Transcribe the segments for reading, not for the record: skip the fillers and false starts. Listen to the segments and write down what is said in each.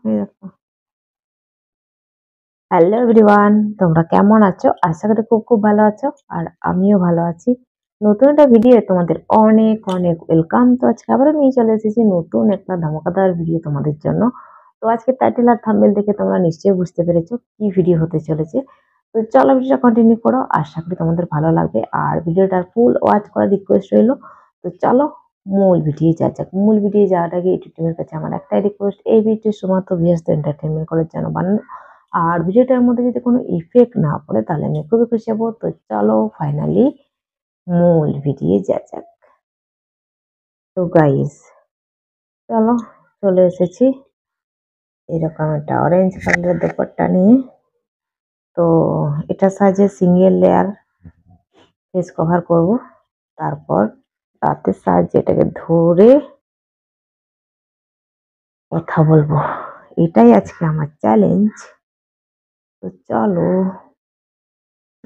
এই দেখো। Hello everyone, তোমরা কেমন আছো? আশা করি খুব খুব ভালো আছো আর আমিও ভালো আছি। নতুন একটা ভিডিও তোমাদের অনেক অনেক ওয়েলকাম। তো আজকে আবারও নিয়ে চলে এসেছি নতুন একটা ধামাকাদার ভিডিও তোমাদের জন্য। তো আজকে টাইটেল আর থাম্বনেল দেখে তোমরা নিশ্চয়ই বুঝতে পেরেছো কি ভিডিও হতে চলেছে। তো চলো ভিডিওটা কন্টিনিউ করো, আশা করি তোমাদের ভালো লাগবে আর ভিডিওটার ফুল ওয়াচ করার রিকোয়েস্ট রইলো। তো চলো মূল ভিডিও যাওয়া যাক। মূল ভিডিও যাওয়ার আগে ইউটিউব টিমের কাছে আমার একটাই রিকোয়েস্ট, এই ভিডিওটি শুধুমাত্র ভিউয়ার্সদের এন্টারটেনমেন্ট করার জন্য বানানো। আর ভিডিওটার মধ্যে যদি কোনো ইফেক্ট না পড়ে তাহলে আমি খুবই খুশি হবো। তো চলো ফাইনালি মূল ভিডিও যাওয়া যাক। তো গাইস চলো চলে এসেছি এরকম একটা অরেঞ্জ কালারের দোপাট্টা নিয়ে। তো এটা সাহায্যে সিঙ্গেল লেয়ার ফেস কভার করব, তারপর তাঁতের সাহায্যে এটাকে ধরে কথা বলবো। এটাই আজকে আমার চ্যালেঞ্জ। তো চলো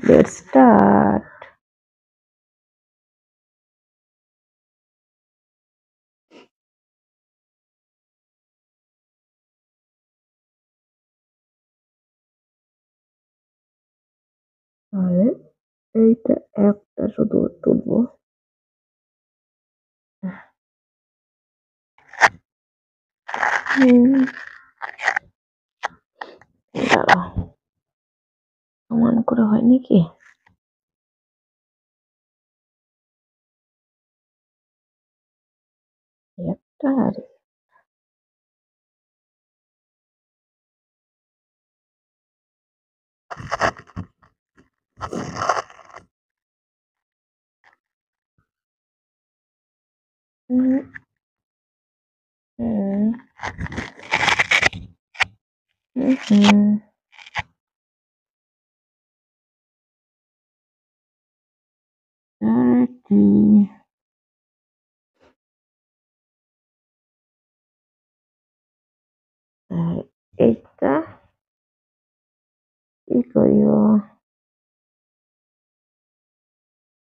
লেটস স্টার্ট। আর এইটা একটা শুধু তুলবো। দাঁড়াও, সমান করে হয় নাকি? একটা আর হুম, হুম, হুম, আর কি? আর এইটা কি করিব?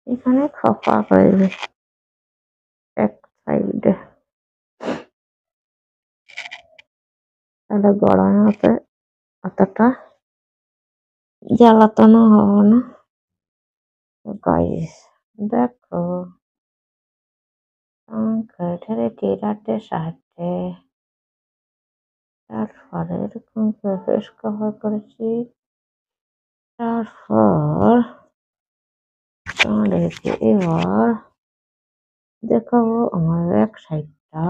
এখানে খপা করে দিবে এক সাইডে, তাহলে গরমে অতটা জ্বালাতনও হবে না। গাইস দেখো, কাঠের টিরাটের সাহায্যে তারপরে এরকম ফেস কভার করেছি। তারপর তোমাদেরকে এবার দেখাবো আমার এক সাইডটা।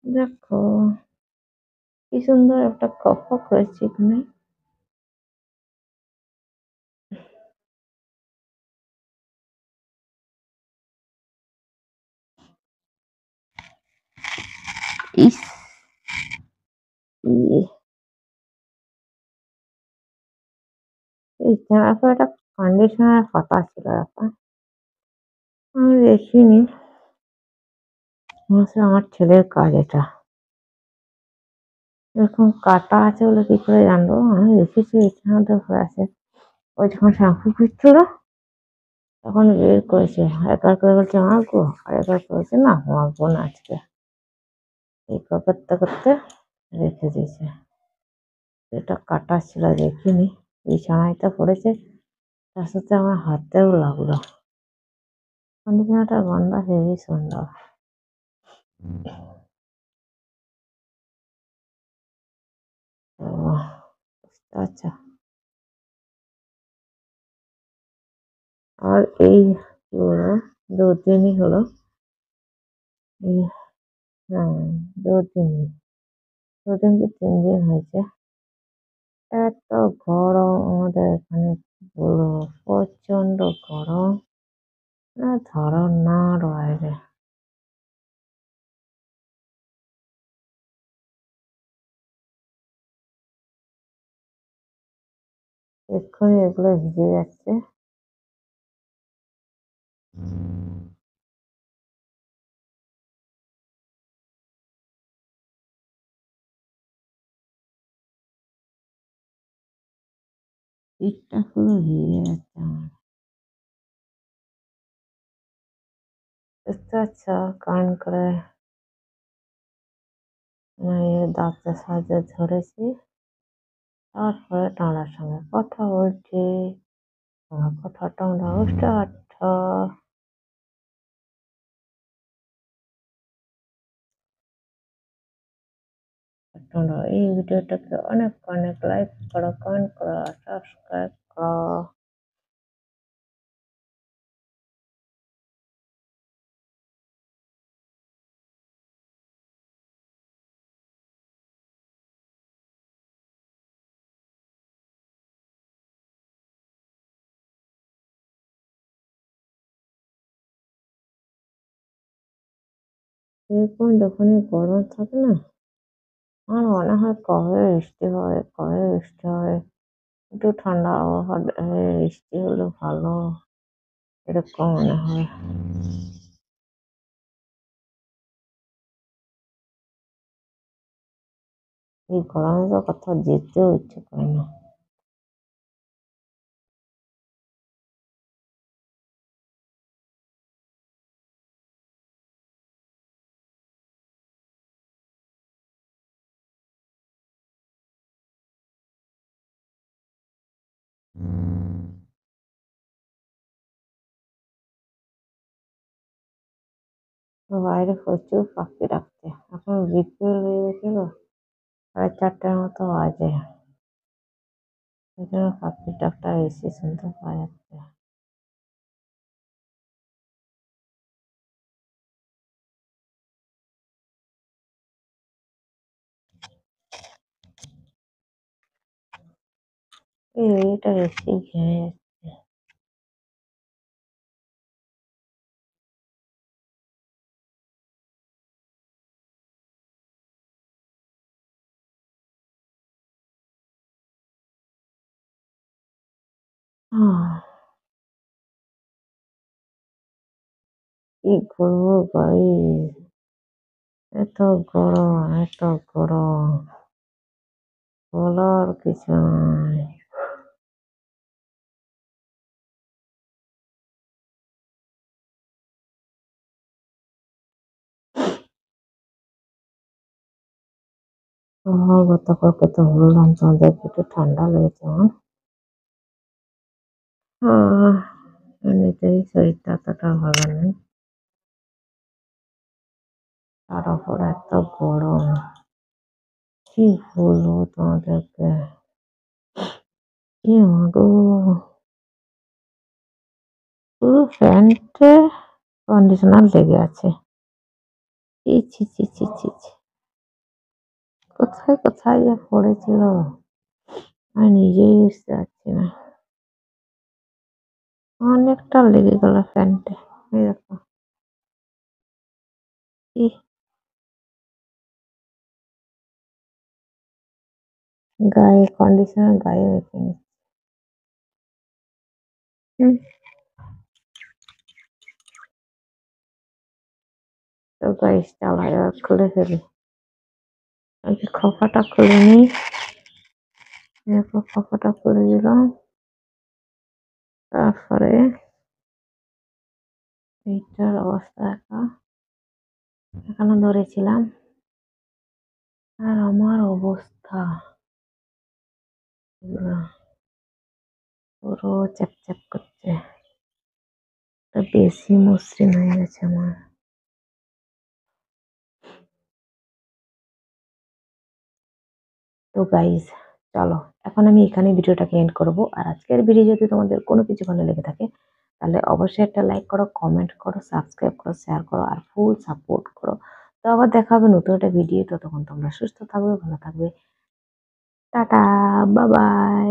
দেখো কি সুন্দর একটা কপা করেছি এখানে। ইস, ই, এই জামার একটা কন্ডিশনার কথা ছিল এখন, আমি দেখিনি। মনে হচ্ছে আমার ছেলের কাজ এটা। এরকম কাটা আছে বলে কি করে জানবো? আমি দেখেছি এখানে হয়ে আছে। ওই যখন শ্যাম্পু ফিরছিল তখন বের করেছে, একবার করে বলছে মাখবো আর একবার করেছে না মাখবো না আজকে। এই করতে করতে রেখে দিয়েছে। এটা কাটা ছিল দেখিনি, বিছানায় পড়েছে, তার সাথে আমার হাতেও লাগলো। কন্ডিশনারটার গন্ধ হেবি সুন্দর। তো বুঝতে পারছো? আর এই কি বলবো, 2 দিনই হলো এই, হ্যাঁ 2 দিনই, 2 দিন কি 3 দিন হয়েছে। এত গরম আমাদের এখানে, কি বলবো, প্রচন্ড গরম, ধারণার বাইরে। এক্ষুনি এগুলো ভিজে যাচ্ছে। পিঠটা পুরো ভিজে যাচ্ছে আমার। দেখতে পাচ্ছ কান করে মায়ের দাঁতের সাহায্যে ধরেছি। তারপরে টানার সঙ্গে কথা বলছি। আমার কথা তোমরা বুঝতে পারছ। তোমরা এই ভিডিওটাকে অনেক অনেক লাইক করো, কমেন্ট করো, সাবস্ক্রাইব করো। এরকম যখনই গরম থাকে না, আমার মনে হয় কবে বৃষ্টি হবে, কবে বৃষ্টি হবে। একটু ঠান্ডা আবহাওয়া বৃষ্টি হলে ভালো, এরকম মনে হয়। এই গরমে তো কোথাও যেতেও ইচ্ছে করে না। তো বাইরে প্রচুর পাখি ডাকছে। এখন বিকেল হয়ে গেছিল, 4:30 মতো বাজে। এই জন্য পাখির ডাকটা বেশি শুনতে পাওয়া যাচ্ছে। এই মেয়েটা বেশি ঘেমে যাচ্ছে। কি করবো গাইস, এত গরম, এত গরম, বলার কিছু নাই। আমার গতকালকে তো বললাম তোমাদেরকে একটু ঠান্ডা লেগেছে আমার। আহ, এমনিতেই শরীরটা এতটা ভালো নেই, তার উপর এত গরম। কি বলবো তোমাদেরকে, কি মাগো, পুরো প্যান্টে কন্ডিশনার লেগে আছে। ছি ছি ছি ছি ছি ছি। কোথায় কোথায় যে পড়েছিল আমি নিজেই বুঝতে পারছি না। অনেকটা লেগে গেল প্যান্টে। এই দেখো, ইহ, গায়ে কন্ডিশনার গায়ে মেখে নি। হুম, তো গাইস চালা এবার খুলে ফেলি। আগে খোপাটা খুলে নি। দেখো খোপাটা খুলে দিলাম। তারপরে এইটার অবস্থা এখনো ধরেছিলাম। আর আমার অবস্থা এগুলো পুরো চ্যাপচ্যাপ করছে। এটা বেশি মসৃণ হয়ে গেছে আমার। তো গাইজ চলো, এখন আমি এখানে ভিডিওটাকে এন্ড করব। আর আজকের ভিডিও যদি তোমাদের কোনো কিছু ভালো লেগে থাকে, তাহলে অবশ্যই একটা লাইক করো, কমেন্ট করো, সাবস্ক্রাইব করো, শেয়ার করো আর ফুল সাপোর্ট করো। তো আবার দেখা হবে নতুন একটা ভিডিও। ততক্ষণ তোমরা সুস্থ থাকবে, ভালো থাকবে। Tata, bye bye.